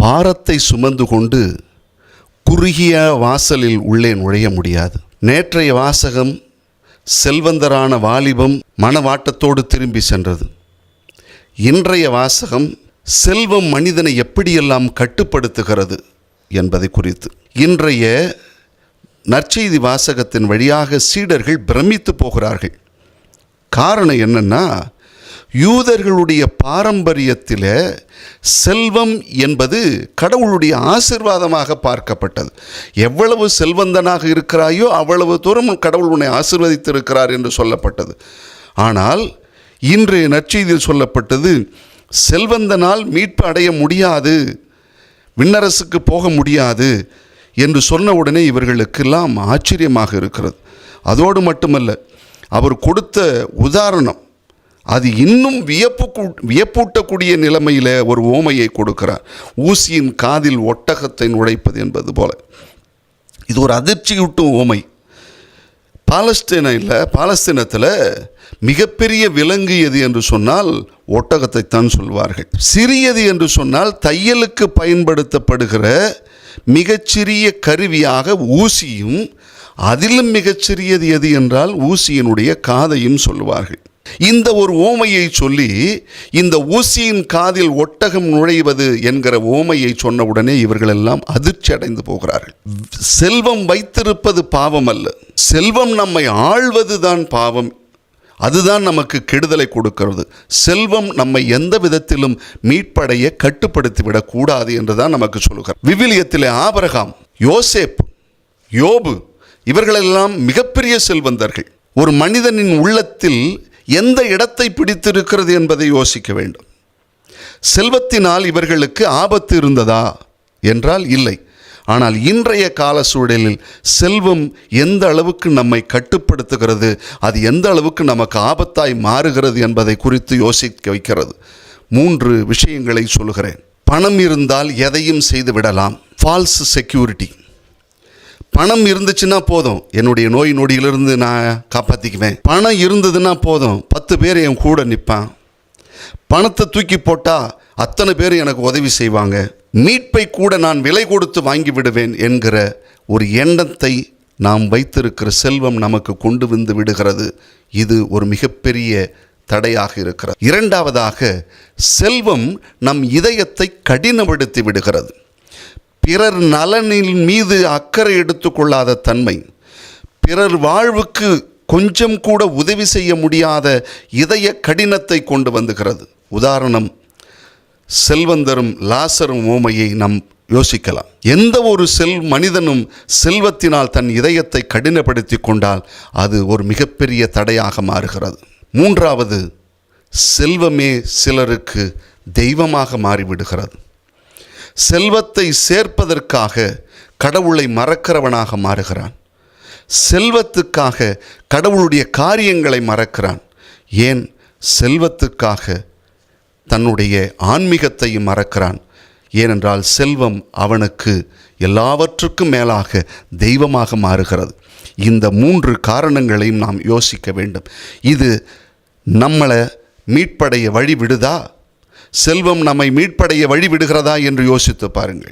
பாரத்தை சுமந்து கொண்டு குறுகிய வாசலில் உள்ளே நுழைய முடியாது. நேற்றைய வாசகம் செல்வந்தரான வாலிபம் மனவாட்டத்தோடு திரும்பி சென்றது. இன்றைய வாசகம் செல்வம் மனிதனை எப்படியெல்லாம் கட்டுப்படுத்துகிறது என்பதை குறித்து. இன்றைய நற்செய்தி வாசகத்தின் வழியாக சீடர்கள் பிரமித்து போகிறார்கள். காரணம் என்னன்னா, யூதர்களுடைய பாரம்பரியத்தில் செல்வம் என்பது கடவுளுடைய ஆசீர்வாதமாக பார்க்கப்பட்டது. எவ்வளவு செல்வந்தனாக இருக்கிறாயோ அவ்வளவு தூரம் கடவுள் உன்னை ஆசீர்வதித்திருக்கிறார் என்று சொல்லப்பட்டது. ஆனால் இன்றைய நற்செய்தியில் சொல்லப்பட்டது, செல்வந்தனால் மீட்பு அடைய முடியாது, விண்ணரசுக்கு போக முடியாது என்று சொன்ன உடனே இவர்களுக்கெல்லாம் ஆச்சரியமாக இருக்கிறது. அதோடு மட்டுமல்ல, அவர் கொடுத்த உதாரணம் அது இன்னும் வியப்பூட்டக்கூடிய நிலைமையில் ஒரு ஓமையை கொடுக்கிறார். ஊசியின் காதில் ஒட்டகத்தை நுழைப்பது என்பது போல. இது ஒரு அதிர்ச்சியூட்டும் ஓமை. பாலஸ்தீனத்தில் மிகப்பெரிய விலங்கு எது என்று சொன்னால் ஒட்டகத்தை தான் சொல்வார்கள். சிறியது என்று சொன்னால் தையலுக்கு பயன்படுத்தப்படுகிற மிகச்சிறிய கருவியாக ஊசியும், அதிலும் மிகச்சிறியது எது என்றால் ஊசியினுடைய காதையும் சொல்லுவார்கள். இந்த ஒரு ஓமையை சொல்லி இந்த ஊசியின் காதில் ஒட்டகம் நுழைவது என்கிற ஓமையை சொன்னவுடனே இவர்களெல்லாம் அதிர்ச்சி அடைந்து போகிறார்கள். செல்வம் வைத்திருப்பது பாவம் அல்ல, செல்வம் நம்மை ஆள்வது தான் பாவம். அதுதான் நமக்கு கெடுதலை கொடுக்கிறது. செல்வம் நம்மை எந்த விதத்திலும் மீட்படைய கட்டுப்படுத்திவிடக்கூடாது என்றுதான் நமக்கு சொல்லுகிறார். விவிலியத்திலே ஆபிரகாம், யோசேப், யோபு இவர்களெல்லாம் மிகப்பெரிய செல்வந்தர்கள். ஒரு மனிதனின் உள்ளத்தில் எந்த இடத்தை பிடித்திருக்கிறது என்பதை யோசிக்க வேண்டும். செல்வத்தினால் இவர்களுக்கு ஆபத்து இருந்ததா என்றால் இல்லை. ஆனால் இன்றைய கால சூழலில் செல்வம் எந்த அளவுக்கு நம்மை கட்டுப்படுத்துகிறது, அது எந்த அளவுக்கு நமக்கு ஆபத்தாய் மாறுகிறது என்பதை குறித்து யோசிக்க வைக்கிறது. 3 விஷயங்களை சொல்கிறேன். பணம் இருந்தால் எதையும் செய்து விடலாம். False security. பணம் இருந்துச்சுன்னா போதும், என்னுடைய நோய் நொடியிலிருந்து நான் காப்பாற்றிக்குவேன். பணம் இருந்ததுன்னா போதும், 10 பேர் என் கூட நிற்பான். பணத்தை தூக்கி போட்டால் அத்தனை பேர் எனக்கு உதவி செய்வாங்க. மீட்பை கூட நான் விலை கொடுத்து வாங்கி விடுவேன் என்கிற ஒரு எண்ணத்தை நாம் வைத்திருக்கிற செல்வம் நமக்கு கொண்டு வந்து விடுகிறது. இது ஒரு மிகப்பெரிய தடையாக இருக்கிறது. 2வதாக, செல்வம் நம் இதயத்தை கடினப்படுத்தி விடுகிறது. பிறர் நலனின் மீது அக்கறை எடுத்துக்கொள்ளாத தன்மை, பிறர் வாழ்வுக்கு கொஞ்சம் கூட உதவி செய்ய முடியாத இதய கடினத்தை கொண்டு வந்துகிறது. உதாரணம், செல்வந்தரும் லாசரும் ஓமையை நாம் யோசிக்கலாம். எந்த ஒரு மனிதனும் செல்வத்தினால் தன் இதயத்தை கடினப்படுத்தி கொண்டால் அது ஒரு மிகப்பெரிய தடையாக மாறுகிறது. 3வது, செல்வமே சிலருக்கு தெய்வமாக மாறிவிடுகிறது. செல்வத்தை சேர்ப்பதற்காக கடவுளை மறக்கிறவனாக மாறுகிறான். செல்வத்துக்காக கடவுளுடைய காரியங்களை மறக்கிறான். ஏன்? செல்வத்துக்காக தன்னுடைய ஆன்மீகத்தையும் மறக்கிறான். ஏனென்றால் செல்வம் அவனுக்கு எல்லாவற்றுக்கும் மேலாக தெய்வமாக மாறுகிறது. இந்த 3 காரணங்களையும் நாம் யோசிக்க வேண்டும். இது நம்மளை மீட்படைய வழி விடுதா? செல்வம் நம்மை மீட்படைய வழி விடுகிறதா என்று யோசித்து பாருங்கள்.